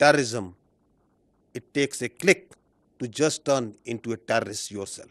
terrorism, it takes a click to just turn into a terrorist yourself.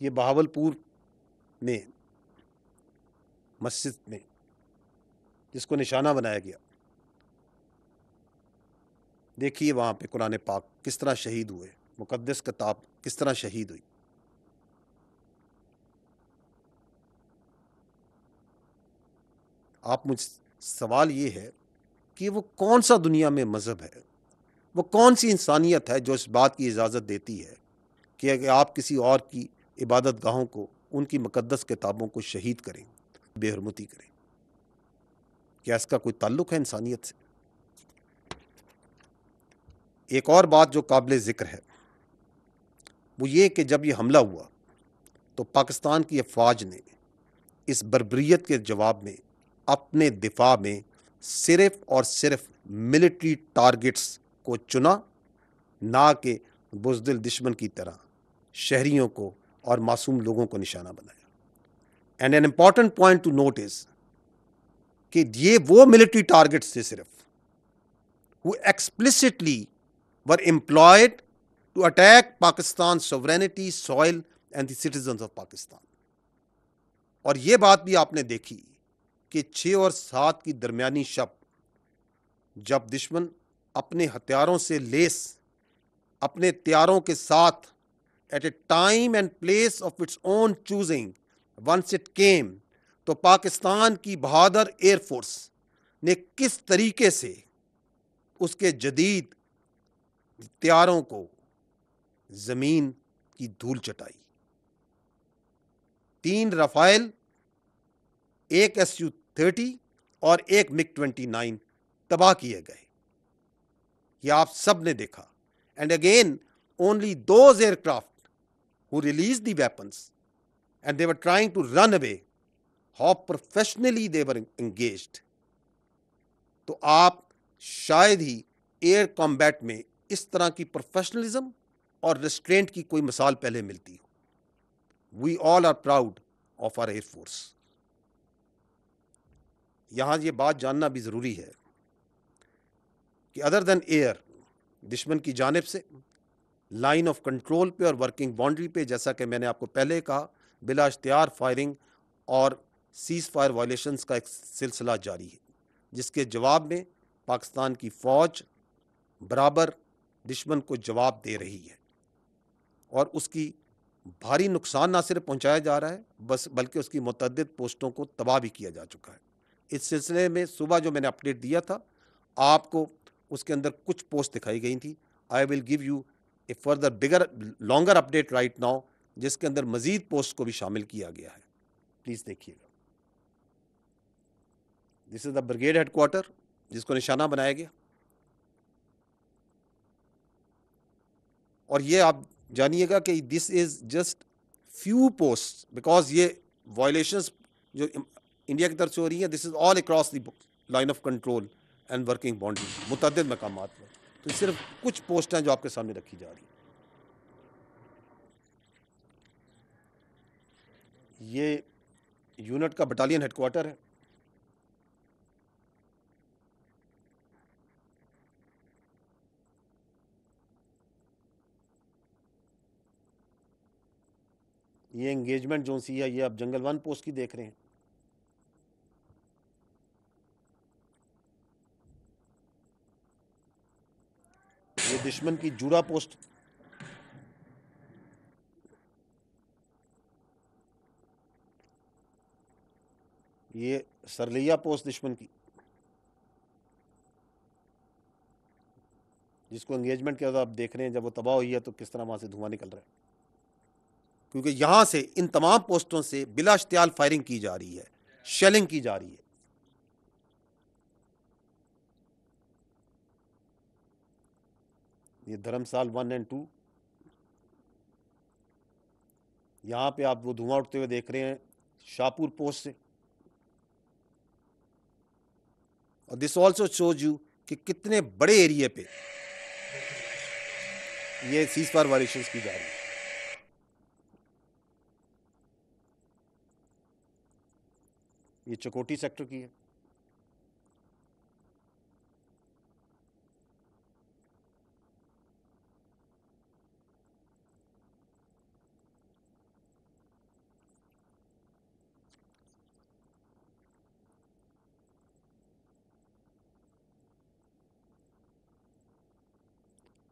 یہ بہاولپور میں مسجد میں جس کو نشانہ بنایا گیا، دیکھیے وہاں پہ قرآن پاک کس طرح شہید ہوئے، مقدس کتاب کس طرح شہید ہوئی۔ آپ مجھ سوال یہ ہے کہ وہ کون سا دنیا میں مذہب ہے، وہ کون سی انسانیت ہے جو اس بات کی اجازت دیتی ہے کہ آپ کسی اور کی عبادت گاہوں کو، ان کی مقدس کتابوں کو شہید کریں، بے حرمتی کریں؟ کیا اس کا کوئی تعلق ہے انسانیت سے؟ ایک اور بات جو قابل ذکر ہے وہ یہ کہ جب یہ حملہ ہوا تو پاکستان کی افواج نے اس بربریت کے جواب میں اپنے دفاع میں صرف اور صرف ملٹری ٹارگٹس کو چنا، نہ کہ بزدل دشمن کی طرح شہریوں کو اور معصوم لوگوں کو نشانہ بنایا۔ And an important point to note is کہ یہ وہ ملٹری ٹارگٹس تھے صرف who explicitly were employed to attack Pakistan's sovereignty, soil and the citizens of Pakistan. اور یہ بات بھی آپ نے دیکھی کہ 6 اور 7 کی درمیانی شب جب دشمن اپنے ہتھیاروں سے لیس اپنے تیاروں کے ساتھ at a time and place of its own choosing once it came تو پاکستان کی بہادر ایئر فورس نے کس طریقے سے اس کے جدید تیاروں کو زمین کی دھول چٹائی۔ 3 رافائل، 1 Su-30 اور 1 MiG-29 تباہ کیے گئے، یہ آپ سب نے دیکھا۔ And again only those aircraft who released the weapons and they were trying to run away, how professionally they were engaged. تو آپ شاید ہی ایئر کمبیٹ میں اس طرح کی پروفیشنلزم اور ریسٹرینٹ کی کوئی مثال پہلے ملتی ہو۔ We all are proud of our air force. یہاں یہ بات جاننا بھی ضروری ہے کہ ادر دین ایئر، دشمن کی جانب سے لائن آف کنٹرول پہ اور ورکنگ باؤنڈری پہ، جیسا کہ میں نے آپ کو پہلے کہا، بلا اشتہار فائرنگ اور سیز فائر وائلیشنز کا ایک سلسلہ جاری ہے، جس کے جواب میں پاکستان کی فوج برابر دشمن کو جواب دے رہی ہے، اور اس کی بھاری نقصان نہ صرف پہنچایا جا رہا ہے بلکہ اس کی متعدد پوسٹوں کو تباہ بھی کیا جا چکا ہے۔ اس سلسلے میں صبح جو میں نے اپڈیٹ دیا تھا آپ کو، اس کے اندر کچھ پوسٹ دکھائی گئی تھی۔ I will give you a further bigger longer update right now, جس کے اندر مزید پوسٹ کو بھی شامل کیا گیا ہے، پلیز دیکھیے گا۔ دس از دا بریگیڈ ہیڈ کوارٹر جس کو نشانہ بنایا گیا، اور یہ آپ جانیے گا کہ this is just few post, because یہ وائلیشنز جو انڈیا کی طرف سے ہو رہی ہیں، this is all across the line of control and working boundary, متعدد مقامات پر۔ تو صرف کچھ پوسٹ ہیں جو آپ کے سامنے رکھی جا رہی ہیں۔ یہ یونٹ کا بٹالین ہیڈ کوارٹر ہے۔ یہ انگیجمنٹ جو سی ہے، یہ آپ جنگل 1 پوسٹ کی دیکھ رہے ہیں۔ یہ دشمن کی جوڑا پوسٹ، یہ سرلیا پوسٹ دشمن کی، جس کو انگیجمنٹ کے بعد آپ دیکھ رہے ہیں جب وہ تباہ ہوئی ہے تو کس طرح وہاں سے دھواں نکل رہا ہے، کیونکہ یہاں سے ان تمام پوسٹوں سے بلا اشتعال فائرنگ کی جا رہی ہے، شیلنگ کی جا رہی ہے۔ یہ دھرمسال 1 اور 2، یہاں پہ آپ وہ دھواں اٹھتے ہوئے دیکھ رہے ہیں شاہپور پوسٹ سے، اور دس آلسو شوز یو کہ کتنے بڑے ایریے پہ یہ سیز فائر وائلیشنز کی جا رہی ہے۔ یہ چکوٹی سیکٹر کی ہے۔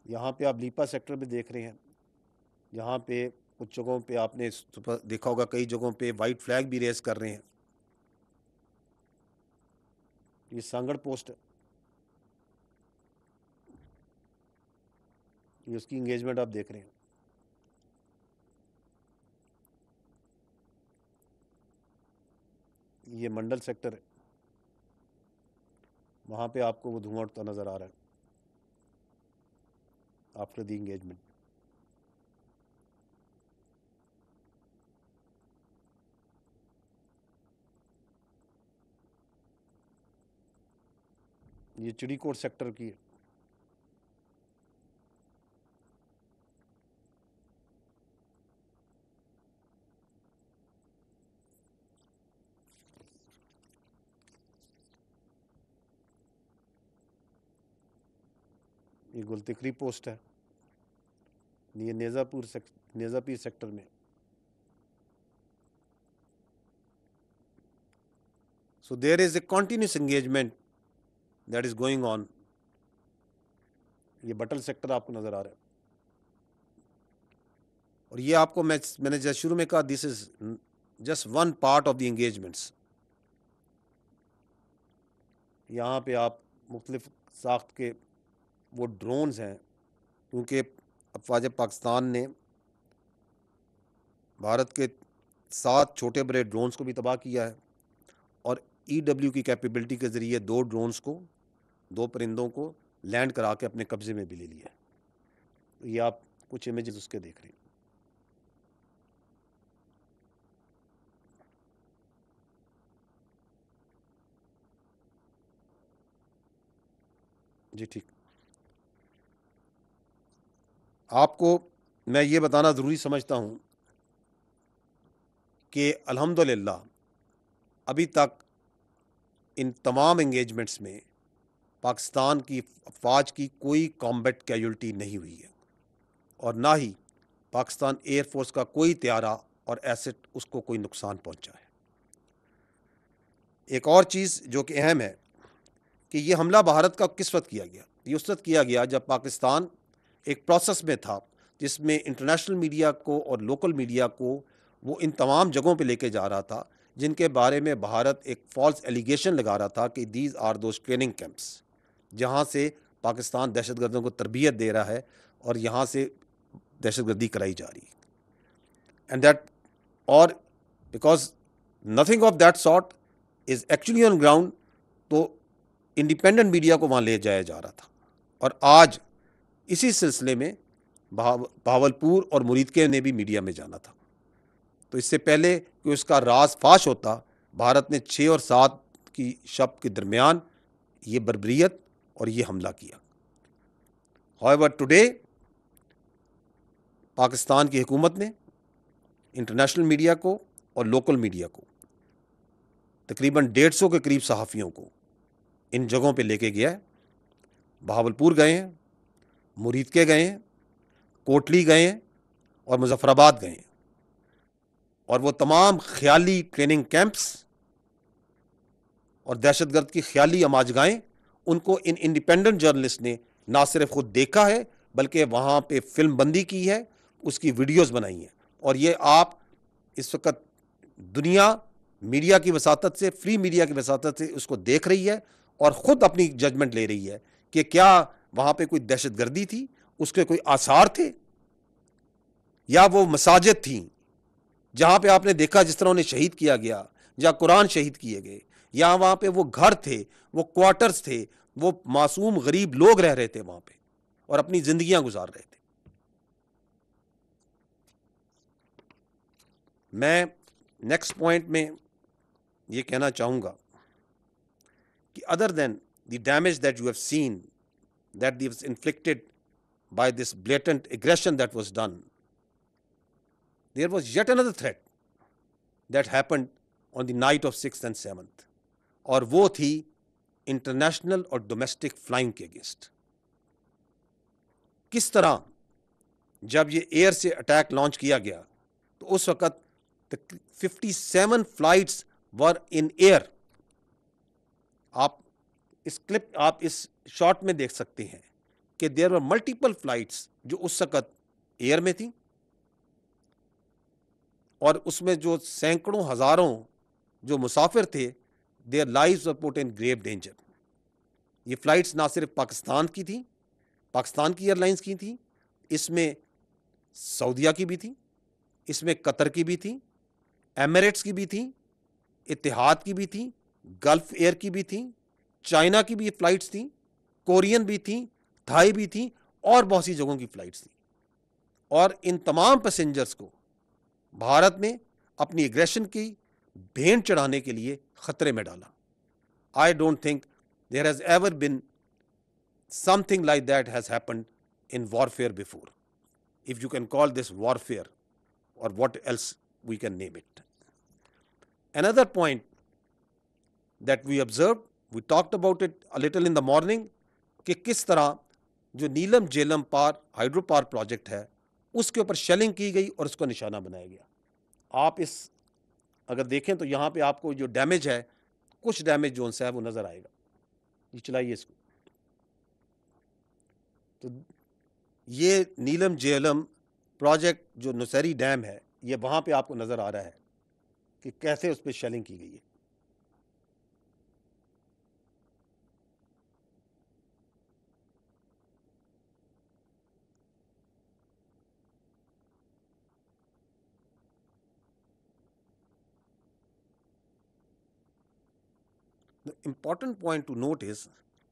یہاں پہ آپ لیپا سیکٹر میں دیکھ رہے ہیں، یہاں پہ کچھ جگہوں پہ آپ نے دیکھا ہوگا، کئی جگہوں پہ وائٹ فلیگ بھی ریز کر رہے ہیں. یہ سانگڑ پوسٹ ہے، یہ اس کی انگیجمنٹ آپ دیکھ رہے ہیں. یہ منڈل سیکٹر ہے، وہاں پہ آپ کو وہ دھواں اٹھتا نظر آ رہا ہے آفٹر دی انگیجمنٹ. یہ چڑی کوٹ سیکٹر کی ہے. یہ گلتکری پوسٹ ہے، یہ نیزا پیر سیکٹر میں. So there is a continuous engagement that is going on. یہ بٹل سیکٹر آپ کو نظر آ رہا ہے، اور یہ آپ کو میں نے جیسے شروع میں کہا، this is just one part of the engagements. یہاں پہ آپ مختلف ساخت کے وہ ڈرونز ہیں، کیونکہ افواج پاکستان نے بھارت کے 7 چھوٹے بڑے ڈرونز کو بھی تباہ کیا ہے، اور EW کی کیپیبلٹی کے ذریعے 2 پرندوں کو لینڈ کرا کے اپنے قبضے میں بھی لے لیا ہے. یہ آپ کچھ امیجز اس کے دیکھ رہے ہیں. جی ٹھیک. آپ کو میں یہ بتانا ضروری سمجھتا ہوں کہ الحمدللہ ابھی تک ان تمام انگیجمنٹس میں پاکستان کی افواج کی کوئی کامبیٹ کیجولٹی نہیں ہوئی ہے، اور نہ ہی پاکستان ایئر فورس کا کوئی طیارہ اور ایسٹ اس کو کوئی نقصان پہنچا ہے. ایک اور چیز جو کہ اہم ہے کہ یہ حملہ بھارت کا کس وقت کیا گیا؟ یہ اس وقت کیا گیا جب پاکستان ایک پروسیس میں تھا جس میں انٹرنیشنل میڈیا کو اور لوکل میڈیا کو وہ ان تمام جگہوں پہ لے کے جا رہا تھا جن کے بارے میں بھارت ایک فالس ایلیگیشن لگا رہا تھا کہ these are those training camps, جہاں سے پاکستان دہشت گردوں کو تربیت دے رہا ہے اور یہاں سے دہشت گردی کرائی جا رہی ہے. اینڈ دیٹ اور because nothing of that sort is actually on ground, تو انڈیپینڈنٹ میڈیا کو وہاں لے جایا جا رہا تھا. اور آج اسی سلسلے میں بہاولپور اور مرید نے بھی میڈیا میں جانا تھا. تو اس سے پہلے کہ اس کا راز فاش ہوتا، بھارت نے 6 اور 7 کی شب کے درمیان یہ بربریت اور یہ حملہ کیا. However, today پاکستان کی حکومت نے انٹرنیشنل میڈیا کو اور لوکل میڈیا کو تقریباً 150 کے قریب صحافیوں کو ان جگہوں پہ لے کے گیا ہے. بہاولپور گئے ہیں، مرید کے گئے ہیں، کوٹلی گئے ہیں اور مظفر آباد گئے ہیں. اور وہ تمام خیالی ٹریننگ کیمپس اور دہشت گرد کی خیالی اماجگاہیں، ان کو ان انڈیپینڈنٹ جرنلسٹ نے نہ صرف خود دیکھا ہے بلکہ وہاں پہ فلم بندی کی ہے، اس کی ویڈیوز بنائی ہیں. اور یہ آپ اس وقت دنیا میڈیا کی وساطت سے، فری میڈیا کی وساطت سے اس کو دیکھ رہی ہے اور خود اپنی ججمنٹ لے رہی ہے کہ کیا وہاں پہ کوئی دہشت گردی تھی، اس کے کوئی آثار تھے، یا وہ مساجد تھیں جہاں پہ آپ نے دیکھا جس طرح انہیں شہید کیا گیا، جہاں قرآن شہید کیے گئے، یا وہاں پہ وہ گھر تھے، وہ کوارٹرز تھے، وہ معصوم غریب لوگ رہ رہے تھے وہاں پہ اور اپنی زندگیاں گزار رہے تھے. میں نیکسٹ پوائنٹ میں یہ کہنا چاہوں گا کہ other than the damage that you have seen that was inflicted by this blatant aggression that was done, there was yet another threat that happened on the night of 6th and 7th، اور وہ تھی international اور domestic flying کے against. کس طرح جب یہ year سے اٹیک لانچ کیا گیا تو اس وقت 57 فلائٹس ور ان ایئر. آپ اس کلپ، آپ اس شارٹ میں دیکھ سکتے ہیں کہ دیر ور ملٹیپل فلائٹس جو اس وقت ایئر میں تھیں، اور اس میں جو سینکڑوں ہزاروں جو مسافر تھے، their lives were put in grave danger. یہ فلائٹس نہ صرف پاکستان کی تھیں، پاکستان کی ایئر لائنس کی تھیں، اس میں سعودیہ کی بھی تھیں، اس میں قطر کی بھی تھیں، ایمریٹس کی بھی تھیں، اتحاد کی بھی تھیں، گلف ایئر کی بھی تھیں، چائنا کی بھی فلائٹس تھیں، کورین بھی تھیں، تھائی بھی تھیں، اور بہت سی جگہوں کی فلائٹس تھیں. اور ان تمام پیسنجرز کو بھارت میں اپنی ایگریشن کی بھینٹ چڑھانے کے لیے خطرے میں ڈالا. I don't think there has ever been something like that has happened in warfare before, if you can call this warfare, or what else we can name it. Another point that we observed, we talked about it a little in the morning, کہ کس طرح جو نیلم Jhelum hydro power project ہے اس کے اوپر shelling کی گئی اور اس کو نشانہ بنایا گیا. آپ اس اگر دیکھیں تو یہاں پہ آپ کو جو ڈیمیج ہے، کچھ ڈیمیج جو ہے وہ نظر آئے گا. یہ چلائیے اس کو. تو یہ نیلم جیلم پروجیکٹ جو نوسیری ڈیم ہے، یہ وہاں پہ آپ کو نظر آ رہا ہے کہ کیسے اس پہ شیلنگ کی گئی ہے. Important point to note is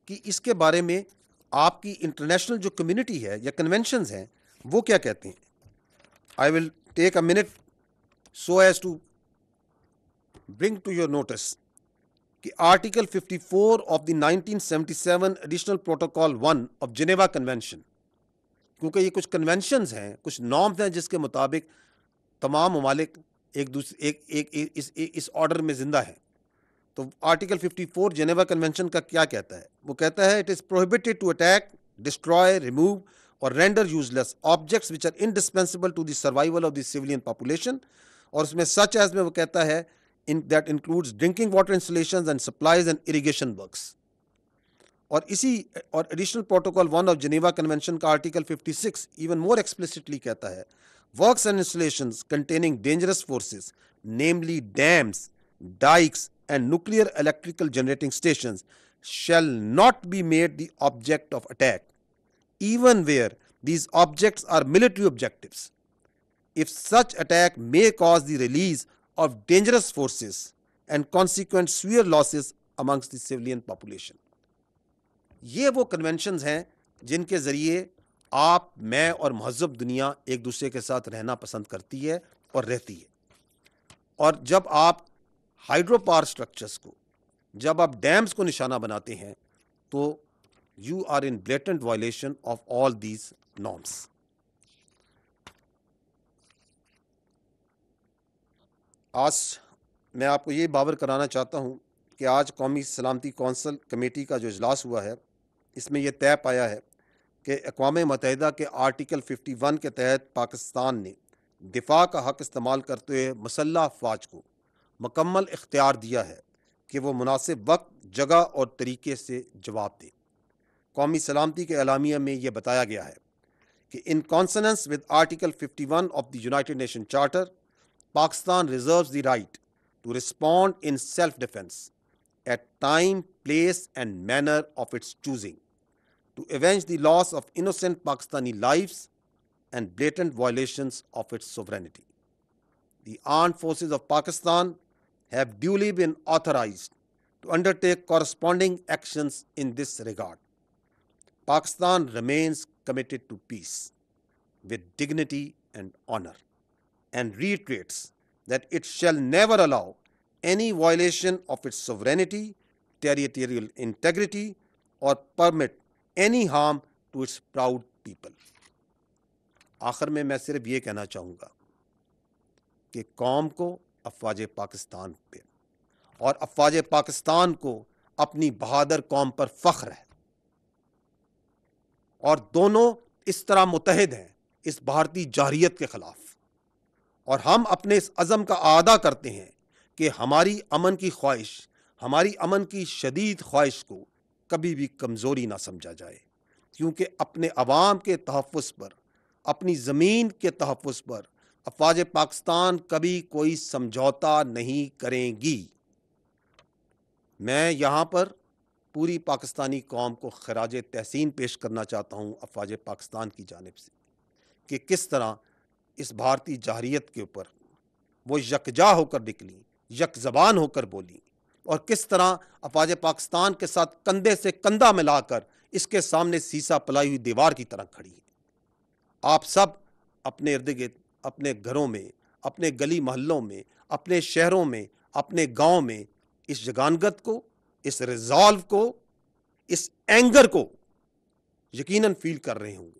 کہ اس کے بارے میں آپ کی انٹرنیشنل جو کمیونٹی ہے یا کنونشنز ہیں وہ کیا کہتے ہیں. I will take a minute so as to bring to your notice کہ article 54 of the 1977 additional protocol 1 of Geneva Convention, کیونکہ یہ کچھ کنونشنز ہیں، کچھ نارمز ہیں جس کے مطابق تمام ممالک ایک دوسرے اس آرڈر میں زندہ ہیں. تو آرٹیکل 54 جنیوا کنونشن کا کیا کہتا ہے؟ وہ کہتا ہے it is prohibited to attack, destroy, remove اور render useless objects which are indispensable to the survival of the civilian population. اور اس میں سچ ایز میں وہ کہتا ہے that includes drinking water installations and supplies and irrigation works. اور اسی اور additional protocol 1 of Geneva Convention کا آرٹیکل 56 ایون مور ایکسپلسٹلی کہتا ہے works and installations containing dangerous forces namely dams, ڈائکس and nuclear electrical generating stations shall not be made the object of attack, even where these objects are military objectives, if such attack may cause the release of dangerous forces and consequent severe losses amongst the civilian population. یہ وہ conventions ہیں جن کے ذریعے آپ، میں اور مہذب دنیا ایک دوسرے کے ساتھ رہنا پسند کرتی ہے اور رہتی ہے. اور جب آپ ہائیڈرو پاور اسٹرکچرس کو، جب آپ ڈیمز کو نشانہ بناتے ہیں تو you are in blatant violation of all these norms. آج میں آپ کو یہ باور کرانا چاہتا ہوں کہ آج قومی سلامتی کونسل کمیٹی کا جو اجلاس ہوا ہے اس میں یہ طے پایا ہے کہ اقوام متحدہ کے آرٹیکل 51 کے تحت پاکستان نے دفاع کا حق استعمال کرتے ہوئے مسلح افواج کو مکمل اختیار دیا ہے کہ وہ مناسب وقت، جگہ اور طریقے سے جواب دے. قومی سلامتی کے اعلامیہ میں یہ بتایا گیا ہے کہ in consonance with article 51 of the United Nation charter, Pakistan reserves the right to respond in self defence at time, place and manner of its choosing to avenge the loss of innocent Pakistani lives and blatant violations of its sovereignty. The armed forces of Pakistan have duly been authorized to undertake corresponding actions in this regard. Pakistan remains committed to peace with dignity and honor and reiterates that it shall never allow any violation of its sovereignty, territorial integrity, or permit any harm to its proud people. آخر میں صرف یہ کہنا چاہوں گا کہ قوم کو افواج پاکستان پہ اور افواج پاکستان کو اپنی بہادر قوم پر فخر ہے، اور دونوں اس طرح متحد ہیں اس بھارتی جارحیت کے خلاف. اور ہم اپنے اس عزم کا اعادہ کرتے ہیں کہ ہماری امن کی خواہش، ہماری امن کی شدید خواہش کو کبھی بھی کمزوری نہ سمجھا جائے. کیونکہ اپنے عوام کے تحفظ پر، اپنی زمین کے تحفظ پر افواج پاکستان کبھی کوئی سمجھوتا نہیں کریں گی۔ میں یہاں پر پوری پاکستانی قوم کو خراج تحسین پیش کرنا چاہتا ہوں افواج پاکستان کی جانب سے کہ کس طرح اس بھارتی جارحیت کے اوپر وہ یکجا ہو کر نکلی، یک زبان ہو کر بولی، اور کس طرح افواج پاکستان کے ساتھ کندھے سے کندھا ملا کر اس کے سامنے سیسا پلائی ہوئی دیوار کی طرح کھڑی ہے۔ آپ سب اپنے ارد گرد، اپنے گھروں میں، اپنے گلی محلوں میں، اپنے شہروں میں، اپنے گاؤں میں اس جگانگت کو، اس ریزالو کو، اس اینگر کو یقیناً فیل کر رہے ہوں گے۔